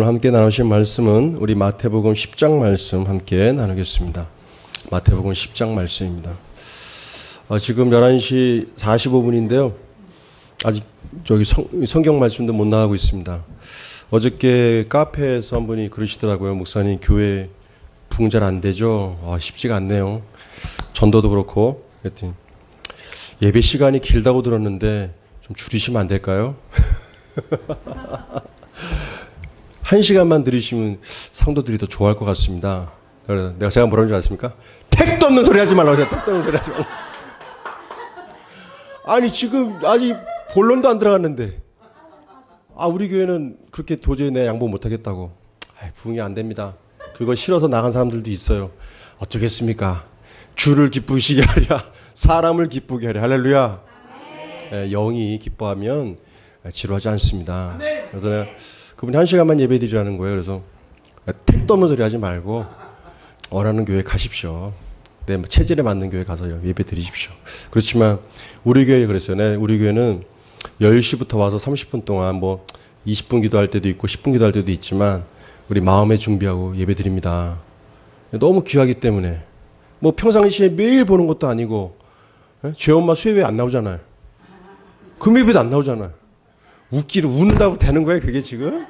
오늘 함께 나누실 말씀은 우리 마태복음 10장 말씀 함께 나누겠습니다. 마태복음 10장 말씀입니다. 지금 11시 45분인데요. 아직 저기 성경 말씀도 못 나가고 있습니다. 어저께 카페에서 한 분이 그러시더라고요. 목사님 교회 부흥 잘 안 되죠? 쉽지가 않네요. 전도도 그렇고. 그랬더니 예배 시간이 길다고 들었는데 좀 줄이시면 안 될까요? 1시간만 들으시면 성도들이 더 좋아할 것 같습니다. 제가 뭐라는 줄 아십니까? 택도 없는 소리 하지 말라고. 택도 없는 소리 하지 말라고. 아니 지금 아직 본론도 안 들어갔는데 우리 교회는 그렇게 도저히 내 양보 못하겠다고. 부흥이 안 됩니다. 그거 싫어서 나간 사람들도 있어요. 어쩌겠습니까? 주를 기쁘시게 하랴 사람을 기쁘게 하랴. 할렐루야. 영이 기뻐하면 지루하지 않습니다. 그래서 내가 그분이 1시간만 예배 드리라는 거예요. 그래서 택도 없는 소리 하지 말고 원하는 교회 가십시오. 내 체질에 맞는 교회 가서 예배 드리십시오. 그렇지만 우리 교회 그랬어요. 우리 교회는 10시부터 와서 30분 동안 20분 기도할 때도 있고 10분 기도할 때도 있지만 우리 마음에 준비하고 예배 드립니다. 너무 귀하기 때문에 평상시에 매일 보는 것도 아니고 죄 엄마 수요일에 안 나오잖아요. 금요일에도 안 나오잖아요. 웃는다고 되는 거예요, 그게 지금?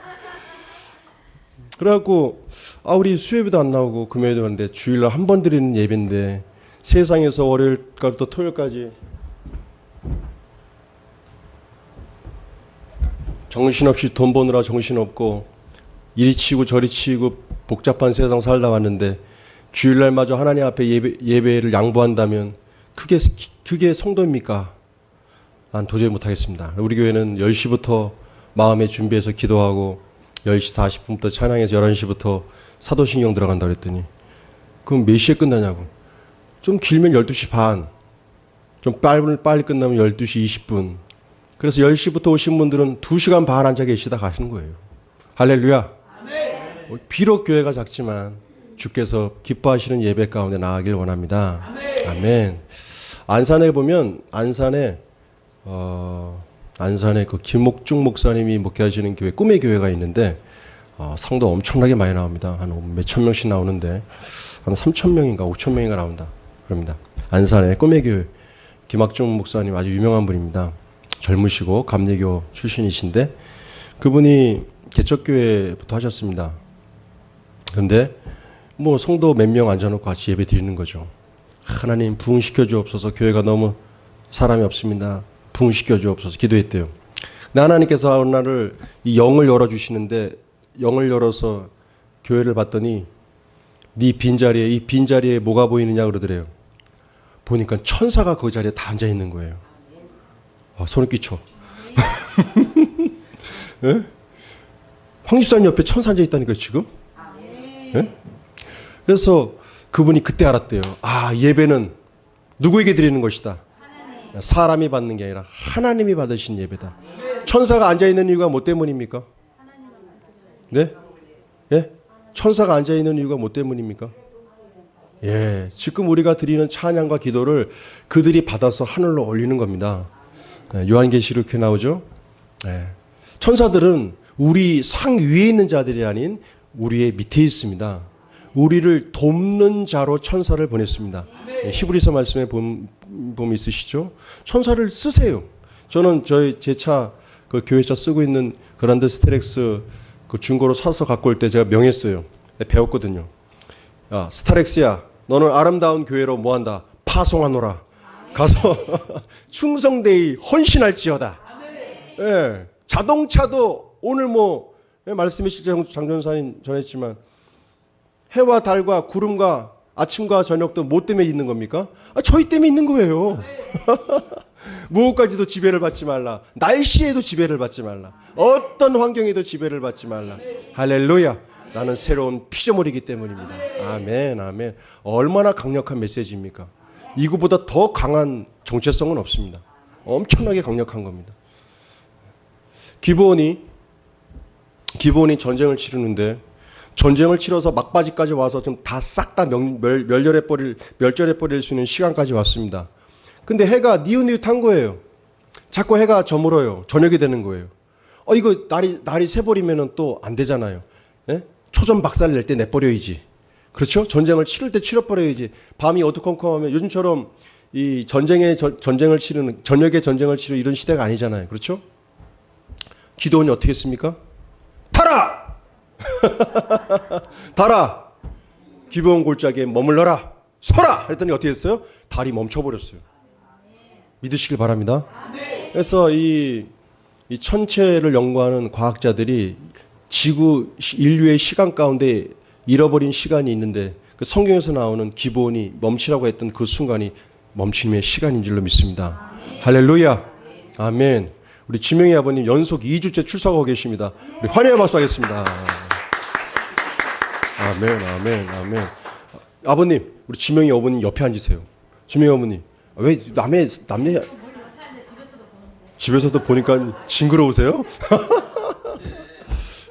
그래갖고, 우리 수요일에도 안 나오고, 금요일에도 하는데, 주일날 한 번 드리는 예배인데, 세상에서 월요일부터 토요일까지 정신없이 돈 버느라 정신없고, 이리 치고 저리 치고, 복잡한 세상 살다 왔는데, 주일날마저 하나님 앞에 예배를 양보한다면, 그게 성도입니까? 난 도저히 못하겠습니다. 우리 교회는 10시부터 마음에 준비해서 기도하고 10시 40분부터 찬양해서 11시부터 사도신경 들어간다 그랬더니 그럼 몇 시에 끝나냐고. 좀 길면 12시 반, 좀 빨리 끝나면 12시 20분. 그래서 10시부터 오신 분들은 2시간 반 앉아 계시다 가시는 거예요. 할렐루야. 아멘. 비록 교회가 작지만 주께서 기뻐하시는 예배 가운데 나가길 원합니다. 아멘. 아멘. 안산에 보면 안산에 그 김옥중 목사님이 목회하시는 교회 꿈의 교회가 있는데 성도 엄청나게 많이 나옵니다. 한 몇천 명씩 나오는데 한 3천 명인가 5천 명인가 나온다 그럽니다. 안산의 꿈의 교회 김학중 목사님 아주 유명한 분입니다. 젊으시고 감리교 출신이신데 그분이 개척교회부터 하셨습니다. 그런데 성도 몇 명 앉아놓고 같이 예배 드리는 거죠. 하나님 부흥시켜 주옵소서. 교회가 너무 사람이 없습니다. 부흥시켜 주옵소서 기도했대요. 하나님께서 어느 날을 이 영을 열어주시는데 영을 열어서 교회를 봤더니 이 빈자리에 뭐가 보이느냐 그러더래요. 보니까 천사가 그 자리에 다 앉아있는 거예요. 소름 끼쳐. 네? 황 집사님 옆에 천사 앉아있다니까요 지금. 네? 그래서 그분이 그때 알았대요. 예배는 누구에게 드리는 것이다. 사람이 받는 게 아니라 하나님이 받으신 예배다. 천사가 앉아있는 이유가 뭐 때문입니까? 네? 예? 천사가 앉아있는 이유가 뭐 때문입니까? 예, 지금 우리가 드리는 찬양과 기도를 그들이 받아서 하늘로 올리는 겁니다. 요한계시록에 나오죠? 예. 천사들은 우리 상 위에 있는 자들이 아닌 우리의 밑에 있습니다. 우리를 돕는 자로 천사를 보냈습니다. 히브리서 말씀에 보면 있으시죠? 천사를 쓰세요. 저는 제 차, 그 교회차 쓰고 있는 그란드 스타렉스 그 중고로 사서 갖고 올 때 제가 명했어요. 배웠거든요. 스타렉스야, 너는 아름다운 교회로 뭐한다? 파송하노라. 가서 충성되이 헌신할지어다. 예, 자동차도 오늘 말씀해 주신 장전사님 전했지만 해와 달과 구름과 아침과 저녁도 뭐 때문에 있는 겁니까? 저희 때문에 있는 거예요. 무엇까지도 지배를 받지 말라. 날씨에도 지배를 받지 말라. 어떤 환경에도 지배를 받지 말라. 할렐루야. 나는 새로운 피조물이기 때문입니다. 아멘, 아멘. 얼마나 강력한 메시지입니까? 이거보다 더 강한 정체성은 없습니다. 엄청나게 강력한 겁니다. 기브온이 전쟁을 치르는데 전쟁을 치러서 막바지까지 와서 좀 다 싹 다 멸절해 버릴 수 있는 시간까지 왔습니다. 근데 해가 니웃니웃한 거예요. 자꾸 해가 저물어요. 저녁이 되는 거예요. 이거 날이 새버리면 또 안 되잖아요. 예? 초전 박살 낼 때 내버려야지. 그렇죠? 전쟁을 치를 때 치러버려야지. 밤이 어두컴컴하면 요즘처럼 이 전쟁을 치르는, 저녁에 전쟁을 치르는 이런 시대가 아니잖아요. 그렇죠? 기도원이 어떻게 했습니까? 타라! 달아! 기브온 골짜기에 머물러라! 서라! 했더니 어떻게 했어요? 달이 멈춰버렸어요. 믿으시길 바랍니다. 그래서 이 천체를 연구하는 과학자들이 지구 인류의 시간 가운데 잃어버린 시간이 있는데 그 성경에서 나오는 기브온이 멈추라고 했던 그 순간이 멈춤의 시간인 줄로 믿습니다. 할렐루야. 아멘. 우리 지명희 아버님 연속 2주째 출석하고 계십니다. 우리 환영의 박수 하겠습니다. 아멘, 아멘, 아멘. 아버님, 우리 지명희 어머님 옆에 앉으세요. 지명희 어머님, 왜 남의 집에서도 보니까 징그러우세요?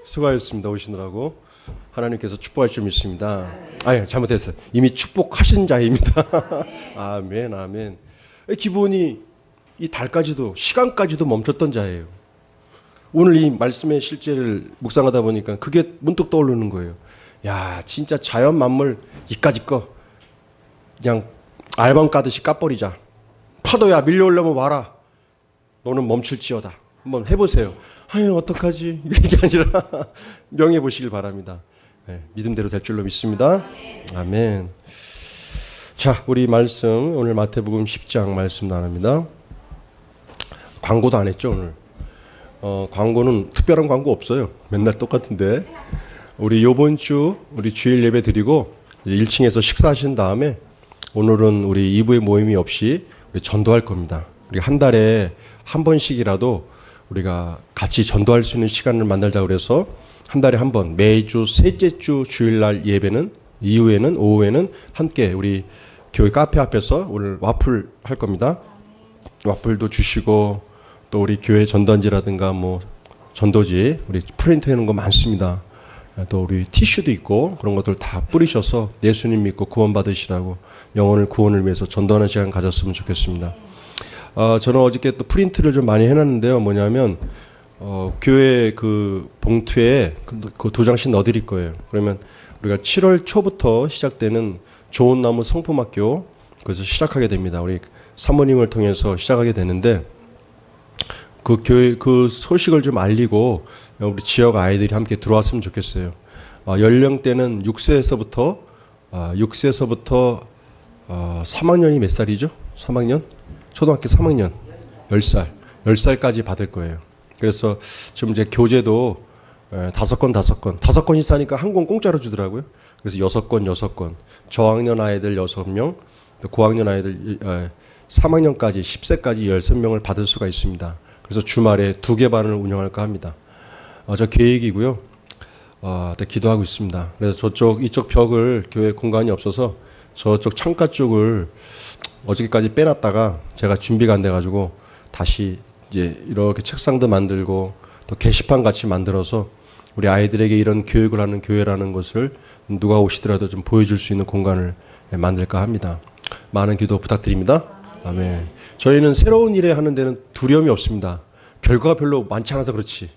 수고하셨습니다. 오시느라고. 하나님께서 축복할 줄 믿습니다. 아니, 잘못했어요. 이미 축복하신 자입니다. 아멘, 아멘. 기본이 이 달까지도, 시간까지도 멈췄던 자예요. 오늘 이 말씀의 실제를 묵상하다 보니까 그게 문득 떠오르는 거예요. 야, 진짜 자연 만물 이까짓 거 그냥 알밤 까듯이 까버리자. 파도야 밀려오려면 와라. 너는 멈출지어다. 한번 해보세요. 아유 어떡하지? 이게 아니라 명해 보시길 바랍니다. 네, 믿음대로 될 줄로 믿습니다. 아멘. 자, 우리 말씀 오늘 마태복음 10장 말씀 나눕니다. 광고도 안 했죠 오늘. 광고는 특별한 광고 없어요. 맨날 똑같은데 우리 요번 주 우리 주일 예배 드리고 1층에서 식사하신 다음에 오늘은 우리 2부의 모임이 없이 우리 전도할 겁니다. 우리 한 달에 한 번씩이라도 우리가 같이 전도할 수 있는 시간을 만들자 그래서 한 달에 한 번 매주 셋째 주 주일날 예배는 이후에는 오후에는 함께 우리 교회 카페 앞에서 오늘 와플 할 겁니다. 와플도 주시고 또 우리 교회 전단지라든가 뭐 전도지 우리 프린트 해놓은 거 많습니다. 또 우리 티슈도 있고 그런 것들 다 뿌리셔서 예수님 믿고 구원 받으시라고 영혼을 구원을 위해서 전도하는 시간 가졌으면 좋겠습니다. 저는 어저께 또 프린트를 좀 많이 해놨는데요. 뭐냐면 교회 그 봉투에 그 두 장씩 넣어드릴 거예요. 그러면 우리가 7월 초부터 시작되는 좋은 나무 성품학교 그래서 시작하게 됩니다. 우리 사모님을 통해서 시작하게 되는데 그 교회 그 소식을 좀 알리고 우리 지역 아이들이 함께 들어왔으면 좋겠어요. 연령대는 6세에서부터 3학년이 몇 살이죠? 3학년? 초등학교 3학년 10살까지 받을 거예요. 그래서 지금 이제 교재도 5건이 사니까 한 권 공짜로 주더라고요. 그래서 6권 저학년 아이들 6명, 고학년 아이들 3학년까지 10세까지 13명을 받을 수가 있습니다. 그래서 주말에 2개 반을 운영할까 합니다. 저 계획이고요. 기도하고 있습니다. 그래서 이쪽 벽을 교회 공간이 없어서 저쪽 창가 쪽을 어저께까지 빼놨다가 제가 준비가 안 돼가지고 다시 이제 이렇게 책상도 만들고 또 게시판 같이 만들어서 우리 아이들에게 이런 교육을 하는 교회라는 것을 누가 오시더라도 좀 보여줄 수 있는 공간을 만들까 합니다. 많은 기도 부탁드립니다. 아멘. 저희는 새로운 일에 하는 데는 두려움이 없습니다. 결과가 별로 많지 않아서 그렇지.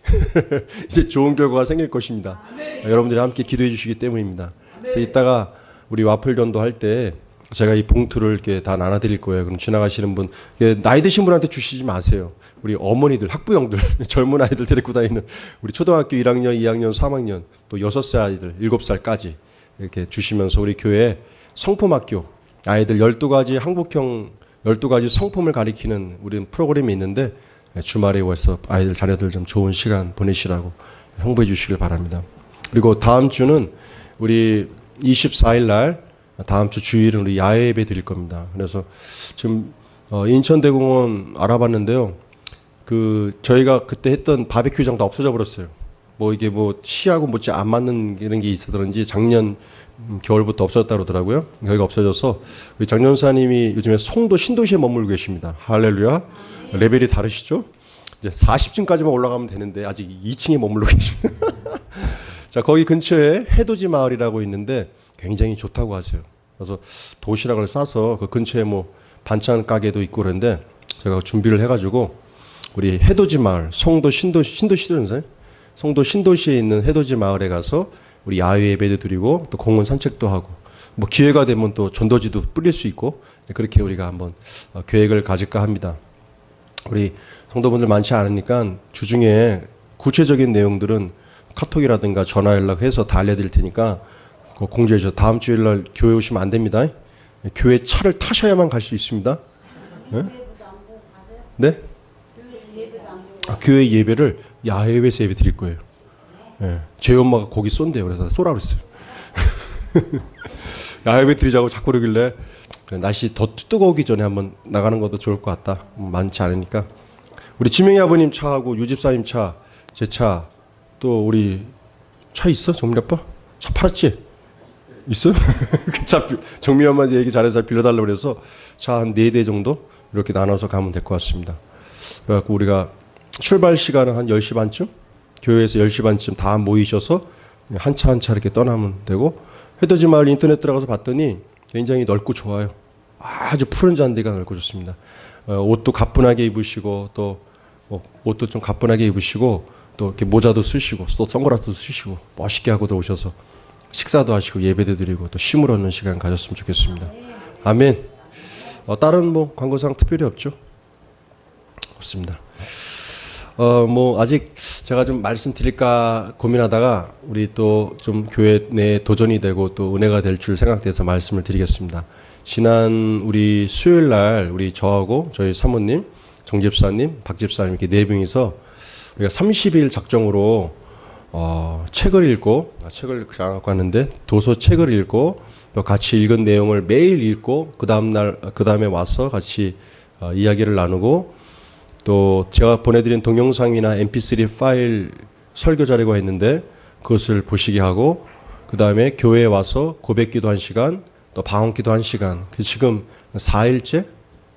이제 좋은 결과가 생길 것입니다. 여러분들이 함께 기도해 주시기 때문입니다. 그래서 이따가 우리 와플 전도할 때 제가 이 봉투를 이렇게 다 나눠드릴 거예요. 그럼 지나가시는 분, 나이 드신 분한테 주시지 마세요. 우리 어머니들, 학부형들, 젊은 아이들 데리고 다니는 우리 초등학교 1학년, 2학년, 3학년, 또 6살 아이들, 7살까지 이렇게 주시면서 우리 교회 성품학교 아이들 12가지 한국형 12가지 성품을 가리키는 우리 프로그램이 있는데 주말에 와서 아이들 자녀들 좀 좋은 시간 보내시라고 홍보해 주시길 바랍니다. 그리고 다음 주는 우리 24일 날 다음 주 주일은 우리 야외 예배 드릴 겁니다. 그래서 지금 인천대공원 알아봤는데요. 그 저희가 그때 했던 바베큐장 다 없어져 버렸어요. 뭐 이게 뭐 시하고 뭐지 안 맞는 이런 게 있었던지 작년 겨울부터 없어졌다 그러더라고요. 여기가 없어져서 우리 장 전사님이 요즘에 송도 신도시에 머물고 계십니다. 할렐루야. 레벨이 다르시죠? 이제 40층까지만 올라가면 되는데 아직 2층에 머물러 계십니다. 자, 거기 근처에 해돋이 마을이라고 있는데 굉장히 좋다고 하세요. 그래서 도시락을 싸서 그 근처에 뭐 반찬 가게도 있고 그런데 제가 준비를 해가지고 우리 해돋이 마을 송도 신도시전세 송도 신도시에 있는 해돋이 마을에 가서 우리 야외 예배도 드리고 또 공원 산책도 하고 뭐 기회가 되면 또 전도지도 뿌릴 수 있고 그렇게 우리가 한번 계획을 가질까 합니다. 우리 성도분들 많지 않으니까 주중에 구체적인 내용들은 카톡이라든가 전화 연락해서 다 알려드릴 테니까 공지해 주셔서 다음 주일날 교회 오시면 안 됩니다. 교회 차를 타셔야만 갈 수 있습니다. 네? 네? 교회 예배를 야외에서 예배 드릴 거예요. 네. 제 엄마가 고기 쏜대요. 그래서 쏘라 그랬어요. 야외 드리자고 자꾸 그러길래 날씨 더 뜨거우기 전에 한번 나가는 것도 좋을 것 같다. 많지 않으니까. 우리 지명이 아버님 차하고 유집사님 차, 제 차, 또 우리 차 있어? 정민 아빠? 차 팔았지? 있어요? 그 차 정민 엄마한테 얘기 잘해서 빌려달라고 그래서 차 한 4대 정도 이렇게 나눠서 가면 될 것 같습니다. 그래갖고 우리가 출발 시간은 한 10시 반쯤? 교회에서 10시 반쯤 다 모이셔서 한 차 한 차 이렇게 떠나면 되고 회도지 마을 인터넷 들어가서 봤더니 굉장히 넓고 좋아요. 아주 푸른 잔디가 넓고 좋습니다. 옷도 가뿐하게 입으시고 또 옷도 좀 가뿐하게 입으시고 또 이렇게 모자도 쓰시고 또 선글라스도 쓰시고 멋있게 하고도 오셔서 식사도 하시고 예배도 드리고 또 쉼을 얻는 시간 가졌으면 좋겠습니다. 아멘. 다른 뭐 광고사항 특별히 없죠? 없습니다. 뭐 아직 제가 좀 말씀드릴까 고민하다가 우리 또 좀 교회 내에 도전이 되고 또 은혜가 될 줄 생각돼서 말씀을 드리겠습니다. 지난 우리 수요일 날 우리 저하고 저희 사모님, 정 집사님, 박 집사님 이렇게 4명이서 우리가 30일 작정으로 책을 읽고 책을 갖고 왔는데 도서 책을 읽고 또 같이 읽은 내용을 매일 읽고 그 다음에 와서 같이 이야기를 나누고 또 제가 보내드린 동영상이나 mp3 파일 설교 자료가 있는데 그것을 보시게 하고 그 다음에 교회에 와서 고백기도 1시간 또 방언기도 1시간 지금 4일째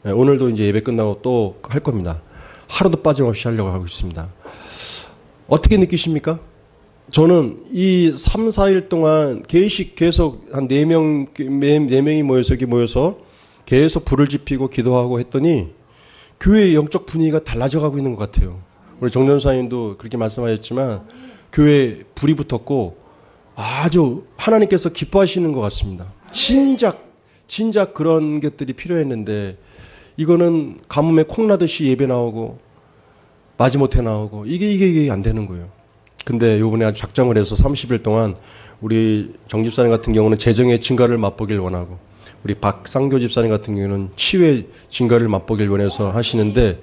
오늘도 이제 예배 끝나고 또 할 겁니다. 하루도 빠짐없이 하려고 하고 있습니다. 어떻게 느끼십니까? 저는 이 3, 4일 동안 계속 한 4명이 모여서 이렇게 모여서 계속 불을 지피고 기도하고 했더니 교회의 영적 분위기가 달라져 가고 있는 것 같아요. 우리 정전사님도 그렇게 말씀하셨지만 교회에 불이 붙었고 아주 하나님께서 기뻐하시는 것 같습니다. 진작 그런 것들이 필요했는데 이거는 가뭄에 콩 나듯이 예배 나오고 마지못해 나오고 이게 안 되는 거예요. 근데 요번에 아주 작정을 해서 30일 동안 우리 정 집사님 같은 경우는 재정의 증가를 맛보길 원하고 우리 박상교 집사님 같은 경우는 치유의 증가를 맛보길 원해서 하시는데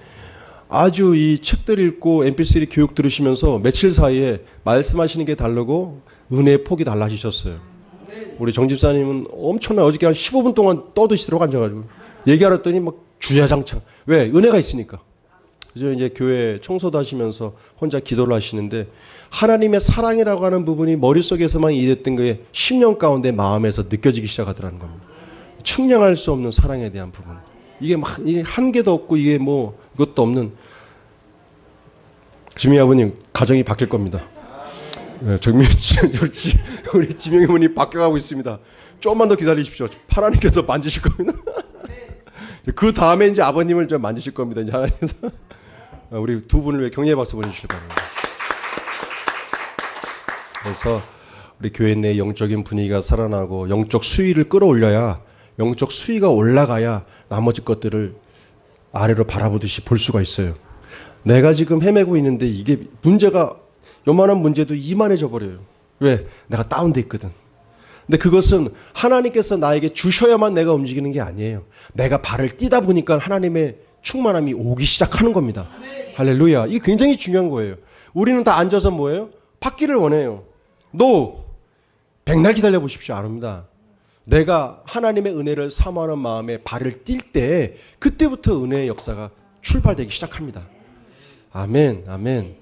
아주 이 책들 읽고 mp3 교육 들으시면서 며칠 사이에 말씀하시는 게 다르고 은혜의 폭이 달라지셨어요. 우리 정 집사님은 엄청나 어저께 한 15분 동안 떠드시도록 앉아가지고 얘기하랬더니 막 주야장창. 왜? 은혜가 있으니까. 그래서 이제 교회 청소도 하시면서 혼자 기도를 하시는데 하나님의 사랑이라고 하는 부분이 머릿속에서만 이랬던 게 10년 가운데 마음에서 느껴지기 시작하더라는 겁니다. 측량할 수 없는 사랑에 대한 부분. 이게 막 한계도 없고 이게 뭐 이것도 없는 지명이 아버님 가정이 바뀔 겁니다. 네, 우리 지명이 어머니 바뀌어가고 있습니다. 조금만 더 기다리십시오. 하나님께서 만지실 겁니다. 그 다음에 이제 아버님을 좀 만지실 겁니다. 이제 하나님께서 우리 두 분을 위해 격려의 박수 보내주시기 바랍니다. 그래서 우리 교회 내 영적인 분위기가 살아나고 영적 수위를 끌어올려야 영적 수위가 올라가야 나머지 것들을 아래로 바라보듯이 볼 수가 있어요. 내가 지금 헤매고 있는데 이게 문제가 요만한 문제도 이만해져 버려요. 왜? 내가 다운돼 있거든. 근데 그것은 하나님께서 나에게 주셔야만 내가 움직이는 게 아니에요. 내가 발을 띄다 보니까 하나님의 충만함이 오기 시작하는 겁니다. 할렐루야. 이게 굉장히 중요한 거예요. 우리는 다 앉아서 뭐예요? 받기를 원해요. No. 백날 기다려 보십시오. 안 옵니다. 내가 하나님의 은혜를 사모하는 마음에 발을 띨 때 그때부터 은혜의 역사가 출발되기 시작합니다. 아멘. 아멘.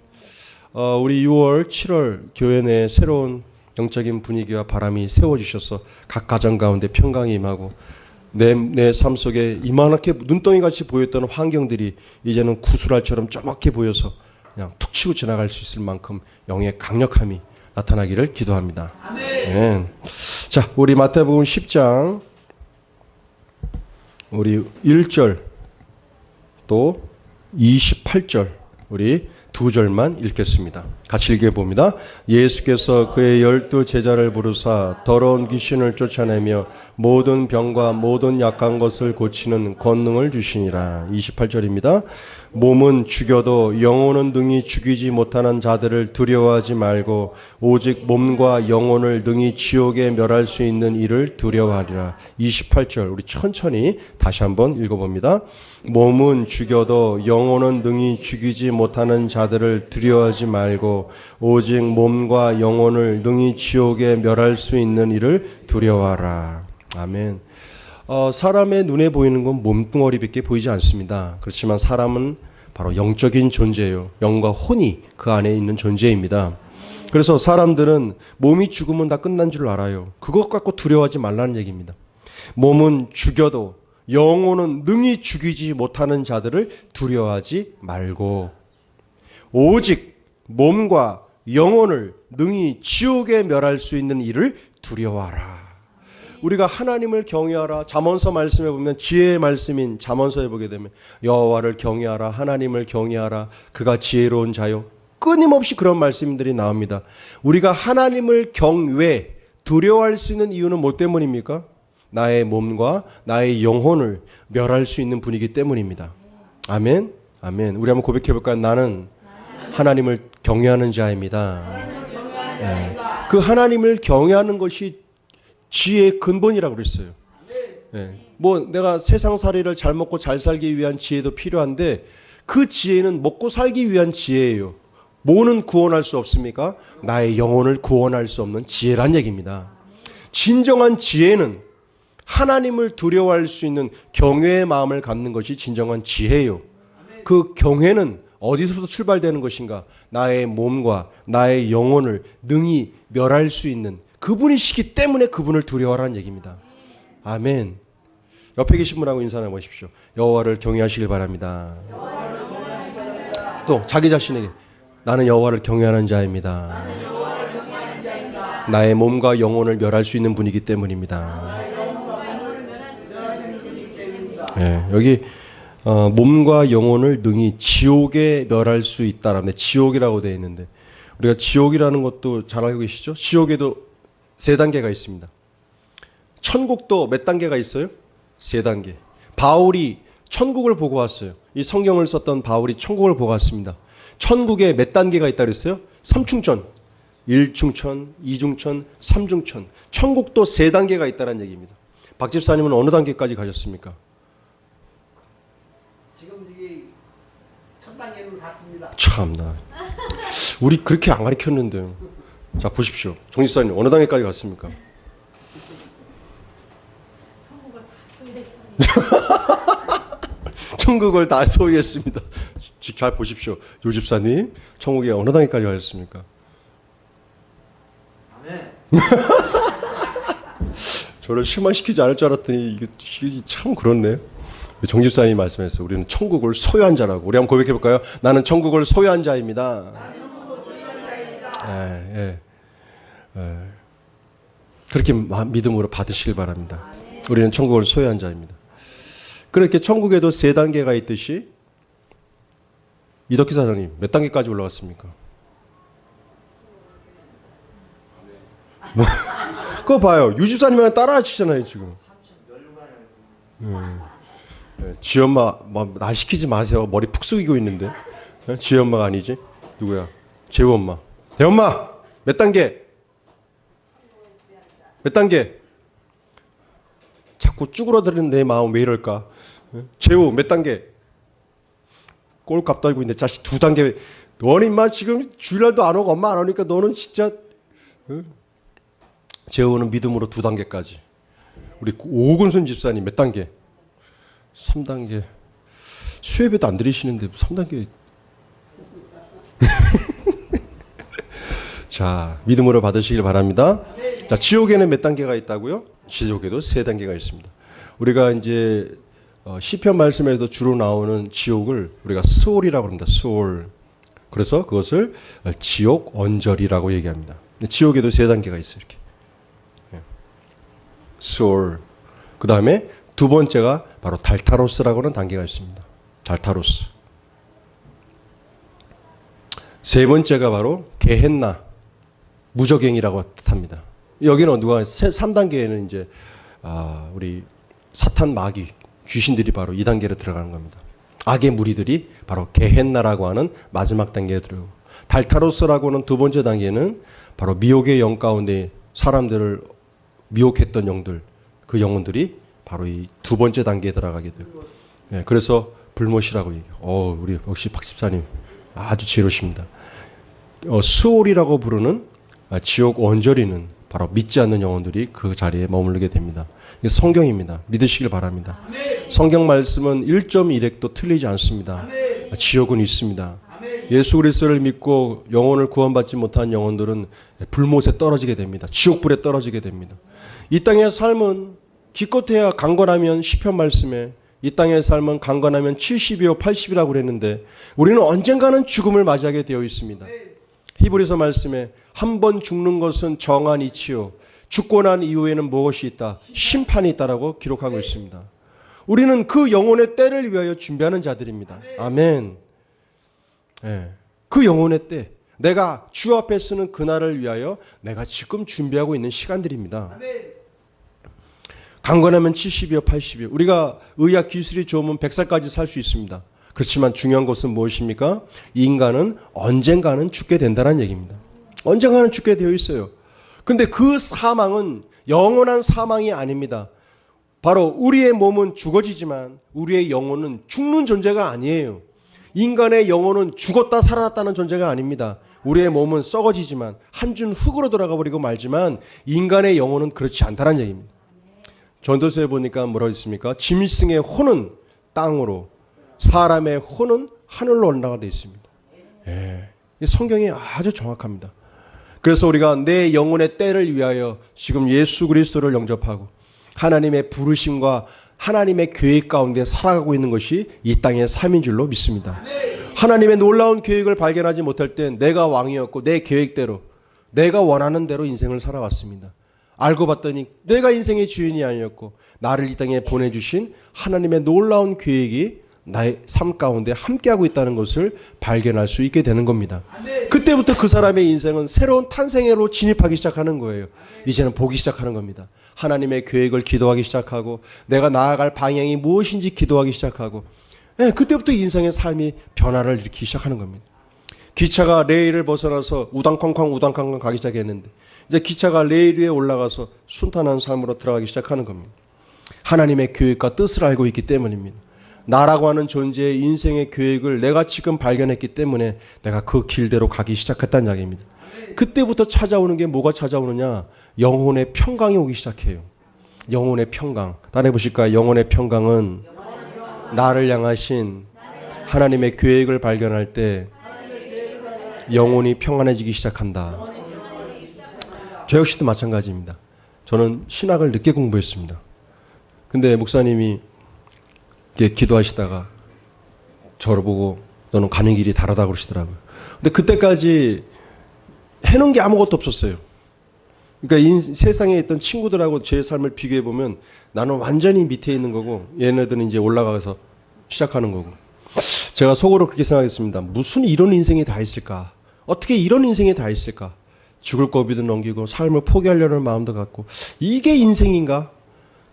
우리 6월, 7월 교회 내 새로운 영적인 분위기와 바람이 세워주셔서 각 가정 가운데 평강이 임하고 내 삶 속에 이만하게 눈덩이같이 보였던 환경들이 이제는 구슬알처럼 쪼맣게 보여서 그냥 툭 치고 지나갈 수 있을 만큼 영의 강력함이 나타나기를 기도합니다. 아멘. 자, 우리 마태복음 10장 우리 1절 또 28절 우리 두 절만 읽겠습니다. 같이 읽어봅니다. 예수께서 그의 12 제자를 부르사 더러운 귀신을 쫓아내며 모든 병과 모든 약한 것을 고치는 권능을 주시니라. 28절입니다. 몸은 죽여도 영혼은 능히 죽이지 못하는 자들을 두려워하지 말고 오직 몸과 영혼을 능히 지옥에 멸할 수 있는 이를 두려워하리라. 28절 우리 천천히 다시 한번 읽어봅니다. 몸은 죽여도 영혼은 능히 죽이지 못하는 자들을 두려워하지 말고 오직 몸과 영혼을 능히 지옥에 멸할 수 있는 이를 두려워하라. 아멘. 사람의 눈에 보이는 건 몸뚱어리밖에 보이지 않습니다. 그렇지만 사람은 바로 영적인 존재예요. 영과 혼이 그 안에 있는 존재입니다. 그래서 사람들은 몸이 죽으면 다 끝난 줄 알아요. 그것 갖고 두려워하지 말라는 얘기입니다. 몸은 죽여도 영혼은 능히 죽이지 못하는 자들을 두려워하지 말고 오직 몸과 영혼을 능히 지옥에 멸할 수 있는 이를 두려워하라. 우리가 하나님을 경외하라. 잠언서 말씀에 보면 지혜의 말씀인 잠언서에 보게 되면 여호와를 경외하라. 하나님을 경외하라. 그가 지혜로운 자요. 끊임없이 그런 말씀들이 나옵니다. 우리가 하나님을 경외, 두려워할 수 있는 이유는 뭐 때문입니까? 나의 몸과 나의 영혼을 멸할 수 있는 분이기 때문입니다. 아멘. 아멘. 우리 한번 고백해 볼까요? 나는 하나님을 경외하는 자입니다. 네. 그 하나님을 경외하는 것이 지혜의 근본이라고 그랬어요. 네. 뭐 내가 세상살이를 잘 먹고 잘 살기 위한 지혜도 필요한데 그 지혜는 먹고 살기 위한 지혜예요. 뭐는 구원할 수 없습니까? 나의 영혼을 구원할 수 없는 지혜란 얘기입니다. 진정한 지혜는 하나님을 두려워할 수 있는 경외의 마음을 갖는 것이 진정한 지혜예요. 그 경외는 어디서부터 출발되는 것인가? 나의 몸과 나의 영혼을 능히 멸할 수 있는 그분이시기 때문에 그분을 두려워하라는 얘기입니다. 아멘. 옆에 계신 분하고 인사 나눠보십시오. 여호와를 경외하시길 바랍니다. 또 자기 자신에게 나는 여호와를 경외하는 자입니다. 나의 몸과 영혼을 멸할 수 있는 분이기 때문입니다. 네, 여기 몸과 영혼을 능히 지옥에 멸할 수 있다라는데 지옥이라고 되어 있는데 우리가 지옥이라는 것도 잘 알고 계시죠? 지옥에도 3단계가 있습니다. 천국도 몇 단계가 있어요? 3단계. 바울이 천국을 보고 왔어요. 이 성경을 썼던 바울이 천국을 보고 왔습니다. 천국에 몇 단계가 있다고 그랬어요? 3충천. 1충천, 2충천, 3충천. 천국도 3단계가 있다는 얘기입니다. 박 집사님은 어느 단계까지 가셨습니까? 지금 이게 첫 단계로 갔습니다. 참나. 우리 그렇게 안 가르쳤는데요. 자 보십시오. 정 집사님 어느 단계까지 갔습니까? 천국을 다 소유했습니다. 천국을 다 소유했습니다. 잘 보십시오. 요 집사님 천국에 어느 단계까지 가셨습니까? 아멘. 저를 실망시키지 않을 줄 알았더니 이게 참 그렇네. 정 집사님이 말씀했어요. 우리는 천국을 소유한 자라고. 우리 한번 고백해 볼까요? 나는 천국을 소유한 자입니다. 예. 그렇게 믿음으로 받으시길 바랍니다. 우리는 천국을 소유한 자입니다. 그렇게 천국에도 3단계가 있듯이 이덕기 사장님 몇 단계까지 올라갔습니까? 뭐, 그거 봐요. 유집사님이랑 따라하시잖아요 지금. 지엄마 날 시키지 마세요. 머리 푹 숙이고 있는데. 지엄마가 아니지? 누구야? 재우 엄마. 대엄마 몇 단계? 몇 단계? 자꾸 쭈그러드는 내 마음 왜 이럴까? 재우 몇 단계? 꼴값 떨고 있는데 자식 2단계. 너는 인마 지금 주일날도 안 오고 엄마 안 오니까 너는 진짜. 재우는 믿음으로 2단계까지. 우리 오근순 집사님 몇 단계? 3단계. 수혜배도 안 드리시는데 3단계. 자, 믿음으로 받으시길 바랍니다. 자, 지옥에는 몇 단계가 있다고요? 지옥에도 3단계가 있습니다. 우리가 이제 시편 말씀에도 주로 나오는 지옥을 우리가 스올이라고 합니다. 스올. 그래서 그것을 지옥 언저리라고 얘기합니다. 지옥에도 3단계가 있어요. 이렇게. 스올. 그 다음에 2번째가 바로 달타로스라고 하는 단계가 있습니다. 달타로스. 세 번째가 바로 게헨나, 무저갱이라고 뜻합니다. 여기는 누가 3단계에는 이제 우리 사탄 마귀 귀신들이 바로 2단계로 들어가는 겁니다. 악의 무리들이 바로 게헨나라고 하는 마지막 단계에 들어오고, 달타로스라고 하는 두 번째 단계는 바로 미혹의 영 가운데 사람들을 미혹했던 영들, 그 영혼들이 바로 이 두 번째 단계에 들어가게 되고, 예, 그래서 불못이라고 얘기해요. 우리 역시 박 집사님 아주 지혜로우십니다. 수올이라고 부르는 지옥 원저리는 바로 믿지 않는 영혼들이 그 자리에 머무르게 됩니다. 이게 성경입니다. 믿으시길 바랍니다. 성경 말씀은 1.1핵도 틀리지 않습니다. 지옥은 있습니다. 예수 그리스도를 믿고 영혼을 구원받지 못한 영혼들은 불못에 떨어지게 됩니다. 지옥불에 떨어지게 됩니다. 이 땅의 삶은 기껏해야 강건하면 시편 말씀에 이 땅의 삶은 강건하면 70이요 80이라고 그랬는데 우리는 언젠가는 죽음을 맞이하게 되어 있습니다. 히브리서 말씀에 한 번 죽는 것은 정한 이치요 죽고 난 이후에는 무엇이 있다? 심판이 있다라고 기록하고 있습니다. 우리는 그 영혼의 때를 위하여 준비하는 자들입니다. 아멘. 네. 그 영혼의 때, 내가 주 앞에 서는 그날을 위하여 내가 지금 준비하고 있는 시간들입니다. 강건하면 70이요 80이요. 우리가 의학 기술이 좋으면 100살까지 살 수 있습니다. 그렇지만 중요한 것은 무엇입니까? 인간은 언젠가는 죽게 된다는 얘기입니다. 언젠가는 죽게 되어 있어요. 근데 그 사망은 영원한 사망이 아닙니다. 바로 우리의 몸은 죽어지지만 우리의 영혼은 죽는 존재가 아니에요. 인간의 영혼은 죽었다 살아났다는 존재가 아닙니다. 우리의 몸은 썩어지지만 한 줌 흙으로 돌아가 버리고 말지만 인간의 영혼은 그렇지 않다는 얘기입니다. 전도서에 보니까 뭐라고 있습니까? 짐승의 혼은 땅으로, 사람의 혼은 하늘로 올라가 되어 있습니다. 예, 성경이 아주 정확합니다. 그래서 우리가 내 영혼의 때를 위하여 지금 예수 그리스도를 영접하고 하나님의 부르심과 하나님의 계획 가운데 살아가고 있는 것이 이 땅의 삶인 줄로 믿습니다. 하나님의 놀라운 계획을 발견하지 못할 땐 내가 왕이었고 내 계획대로 내가 원하는 대로 인생을 살아왔습니다. 알고 봤더니 내가 인생의 주인이 아니었고 나를 이 땅에 보내주신 하나님의 놀라운 계획이 나의 삶 가운데 함께하고 있다는 것을 발견할 수 있게 되는 겁니다. 그때부터 그 사람의 인생은 새로운 탄생으로 진입하기 시작하는 거예요. 이제는 보기 시작하는 겁니다. 하나님의 계획을 기도하기 시작하고 내가 나아갈 방향이 무엇인지 기도하기 시작하고, 그때부터 인생의 삶이 변화를 일으키기 시작하는 겁니다. 기차가 레일을 벗어나서 우당쾅쾅 가기 시작했는데 이제 기차가 레일 위에 올라가서 순탄한 삶으로 들어가기 시작하는 겁니다. 하나님의 계획과 뜻을 알고 있기 때문입니다. 나라고 하는 존재의 인생의 계획을 내가 지금 발견했기 때문에 내가 그 길대로 가기 시작했다는 이야기입니다. 그때부터 찾아오는 게 뭐가 찾아오느냐? 영혼의 평강이 오기 시작해요. 영혼의 평강. 따라해 보실까요? 영혼의 평강은 나를 향하신 하나님의 계획을 발견할 때 영혼이 평안해지기 시작한다. 저 역시도 마찬가지입니다. 저는 신학을 늦게 공부했습니다. 근데 목사님이 이렇게 기도하시다가 저를 보고 너는 가는 길이 다르다고 그러시더라고요. 근데 그때까지 해놓은 게 아무것도 없었어요. 그러니까 세상에 있던 친구들하고 제 삶을 비교해 보면 나는 완전히 밑에 있는 거고 얘네들은 이제 올라가서 시작하는 거고. 제가 속으로 그렇게 생각했습니다. 무슨 이런 인생이 다 있을까? 어떻게 이런 인생이 다 있을까? 죽을 고비도 넘기고 삶을 포기하려는 마음도 갖고 이게 인생인가?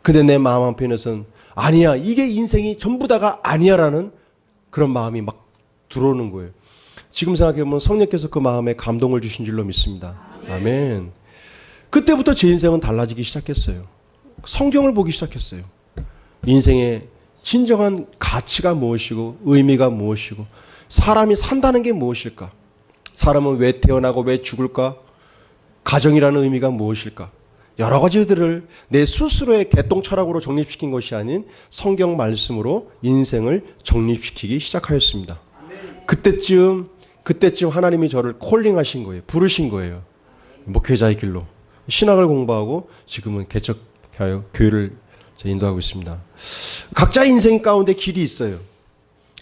근데 내 마음 한편에서는 아니야, 이게 인생이 전부 다가 아니야라는 그런 마음이 막 들어오는 거예요. 지금 생각해보면 성령께서 그 마음에 감동을 주신 줄로 믿습니다. 아멘. 그때부터 제 인생은 달라지기 시작했어요. 성경을 보기 시작했어요. 인생의 진정한 가치가 무엇이고 의미가 무엇이고 사람이 산다는 게 무엇일까? 사람은 왜 태어나고 왜 죽을까? 가정이라는 의미가 무엇일까? 여러 가지들을 내 스스로의 개똥 철학으로 정립시킨 것이 아닌 성경 말씀으로 인생을 정립시키기 시작하였습니다. 그때쯤 하나님이 저를 콜링하신 거예요. 부르신 거예요. 목회자의 길로. 신학을 공부하고 지금은 개척하여 교회를 인도하고 있습니다. 각자 인생 가운데 길이 있어요.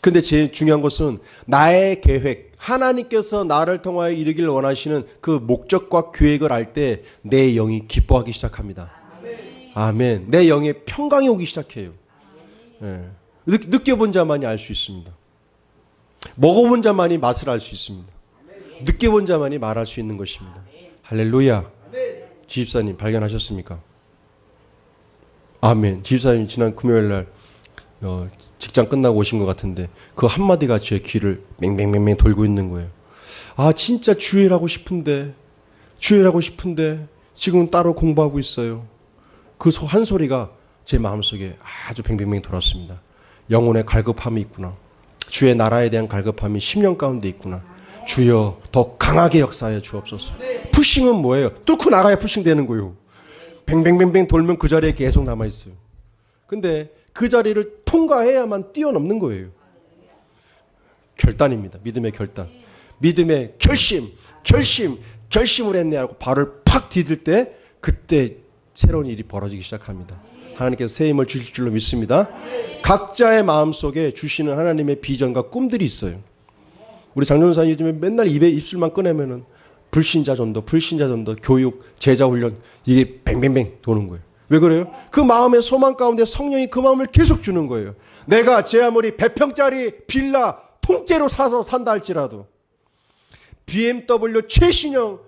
근데 제일 중요한 것은 나의 계획, 하나님께서 나를 통하여 이루길 원하시는 그 목적과 계획을 알 때 내 영이 기뻐하기 시작합니다. 아멘. 내 영에 평강이 오기 시작해요. 네. 느껴본 자만이 알 수 있습니다. 먹어본 자만이 맛을 알 수 있습니다. 늦게 본 자만이 말할 수 있는 것입니다. 할렐루야. 지집사님 발견하셨습니까? 아멘. 지집사님 지난 금요일 날 직장 끝나고 오신 것 같은데 그 한마디가 제 귀를 맹맹맹맹 돌고 있는 거예요. 아 진짜 주일하고 싶은데 지금은 따로 공부하고 있어요. 그 한 소리가 제 마음속에 아주 뱅뱅뱅 돌았습니다. 영혼의 갈급함이 있구나. 주의 나라에 대한 갈급함이 10년 가운데 있구나. 주여 더 강하게 역사하여 주옵소서. 푸싱은 뭐예요? 뚫고 나가야 푸싱 되는 거예요. 뱅뱅뱅뱅 돌면 그 자리에 계속 남아있어요. 근데 그 자리를 통과해야만 뛰어넘는 거예요. 결단입니다. 믿음의 결단. 믿음의 결심을 했네 하고 발을 팍 디딜 때 그때 새로운 일이 벌어지기 시작합니다. 하나님께서 새 힘을 주실 줄로 믿습니다. 각자의 마음속에 주시는 하나님의 비전과 꿈들이 있어요. 우리 장전사님 요즘에 맨날 입술만 꺼내면은 불신자 전도, 교육, 제자 훈련 이게 뱅뱅뱅 도는 거예요. 왜 그래요? 그 마음의 소망 가운데 성령이 그 마음을 계속 주는 거예요. 내가 제 아무리 100평짜리 빌라 통째로 사서 산다 할지라도 BMW 최신형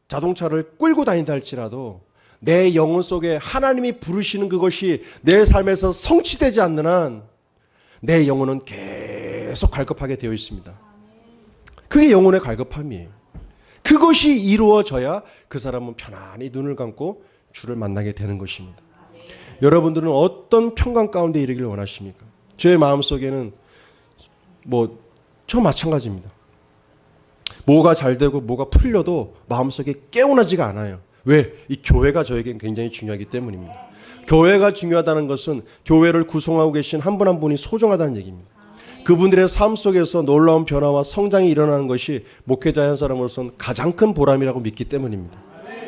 자동차를 끌고 다닌다 할지라도 내 영혼 속에 하나님이 부르시는 그것이 내 삶에서 성취되지 않는 한 내 영혼은 계속 갈급하게 되어 있습니다. 그게 영혼의 갈급함이에요. 그것이 이루어져야 그 사람은 편안히 눈을 감고 주를 만나게 되는 것입니다. 여러분들은 어떤 평강 가운데 이르기를 원하십니까? 저의 마음속에는 저 마찬가지입니다. 뭐가 잘 되고 뭐가 풀려도 마음속에 깨어나지가 않아요. 왜? 이 교회가 저에겐 굉장히 중요하기 때문입니다. 교회가 중요하다는 것은 교회를 구성하고 계신 한 분 한 분이 소중하다는 얘기입니다. 그분들의 삶 속에서 놀라운 변화와 성장이 일어나는 것이 목회자 한 사람으로서는 가장 큰 보람이라고 믿기 때문입니다.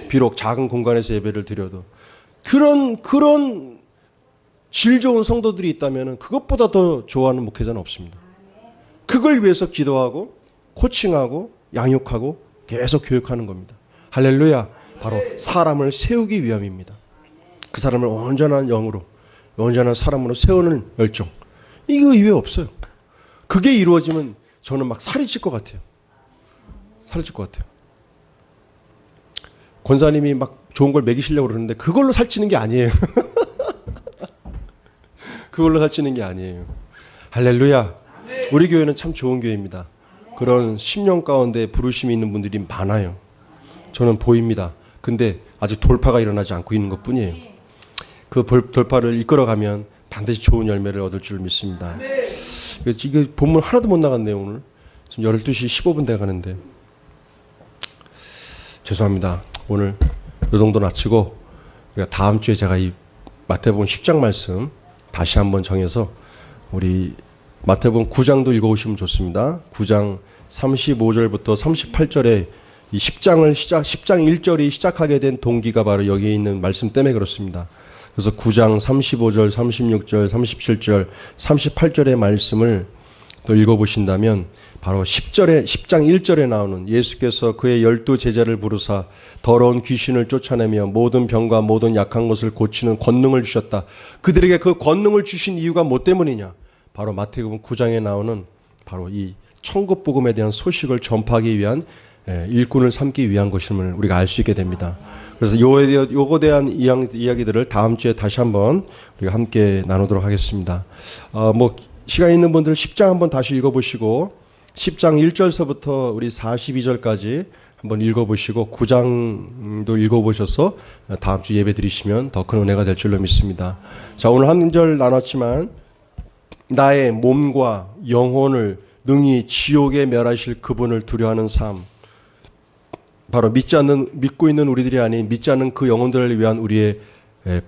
비록 작은 공간에서 예배를 드려도 그런 질 좋은 성도들이 있다면 그것보다 더 좋아하는 목회자는 없습니다. 그걸 위해서 기도하고 코칭하고 양육하고 계속 교육하는 겁니다. 할렐루야. 바로 사람을 세우기 위함입니다. 그 사람을 온전한 영으로 온전한 사람으로 세우는 열정. 이거 이외에 없어요. 그게 이루어지면 저는 막 살이 찔 것 같아요. 권사님이 막 좋은 걸 먹이시려고 그러는데 그걸로 살찌는 게 아니에요. 할렐루야. 우리 교회는 참 좋은 교회입니다. 그런 10년 가운데 부르심이 있는 분들이 많아요. 저는 보입니다. 근데 아직 돌파가 일어나지 않고 있는 것 뿐이에요. 그 돌파를 이끌어가면 반드시 좋은 열매를 얻을 줄 믿습니다. 이게 본문 하나도 못 나갔네요. 오늘 지금 12시 15분 돼가는데 죄송합니다. 오늘 이 정도 마치고 우리가 다음 주에 제가 이 마태복음 10장 말씀 다시 한번 정해서 우리 마태복음 9장도 읽어오시면 좋습니다. 9장 35절부터 38절에 이 10장 1절이 시작하게 된 동기가 바로 여기에 있는 말씀 때문에 그렇습니다. 그래서 9장 35절, 36절, 37절, 38절의 말씀을 또 읽어보신다면 바로 10장 1절에 나오는 예수께서 그의 12 제자를 부르사 더러운 귀신을 쫓아내며 모든 병과 모든 약한 것을 고치는 권능을 주셨다. 그들에게 그 권능을 주신 이유가 뭐 때문이냐? 바로 마태복음 9장에 나오는 바로 이 천국 복음에 대한 소식을 전파하기 위한 일꾼을 삼기 위한 것임을 우리가 알 수 있게 됩니다. 그래서 요거에 대한 이야기들을 다음 주에 다시 한번 우리가 함께 나누도록 하겠습니다. 시간 있는 분들 10장 한번 다시 읽어보시고 10장 1절서부터 우리 42절까지 한번 읽어보시고 9장도 읽어보셔서 다음 주 예배 드리시면 더 큰 은혜가 될 줄로 믿습니다. 자, 오늘 한 절 나눴지만 나의 몸과 영혼을 능히 지옥에 멸하실 그분을 두려워하는 삶, 바로 믿고 있는 우리들이 아닌 믿지 않는 그 영혼들을 위한 우리의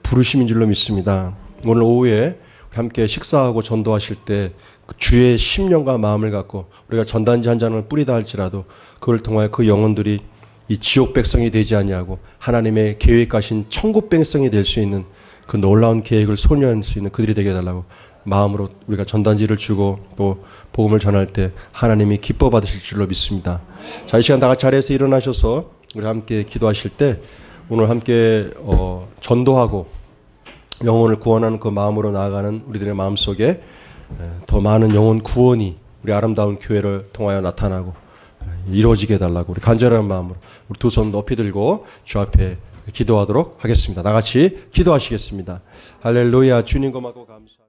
부르심인 줄로 믿습니다. 오늘 오후에 함께 식사하고 전도하실 때 주의 심령과 마음을 갖고 우리가 전단지 한 장을 뿌리다 할지라도 그걸 통하여 그 영혼들이 이 지옥 백성이 되지 아니하고 하나님의 계획하신 천국 백성이 될 수 있는 그 놀라운 계획을 소유할 수 있는 그들이 되게 해달라고 마음으로 우리가 전단지를 주고 또 복음을 전할 때 하나님이 기뻐 받으실 줄로 믿습니다. 자, 이 시간 다 같이 자리에서 일어나셔서 우리 함께 기도하실 때 오늘 함께 전도하고 영혼을 구원하는 그 마음으로 나아가는 우리들의 마음속에 더 많은 영혼 구원이 우리 아름다운 교회를 통하여 나타나고 이루어지게 해달라고 우리 간절한 마음으로 우리 두 손 높이 들고 주 앞에 기도하도록 하겠습니다. 나같이 기도하시겠습니다. 할렐루야. 주님 고맙고 감사.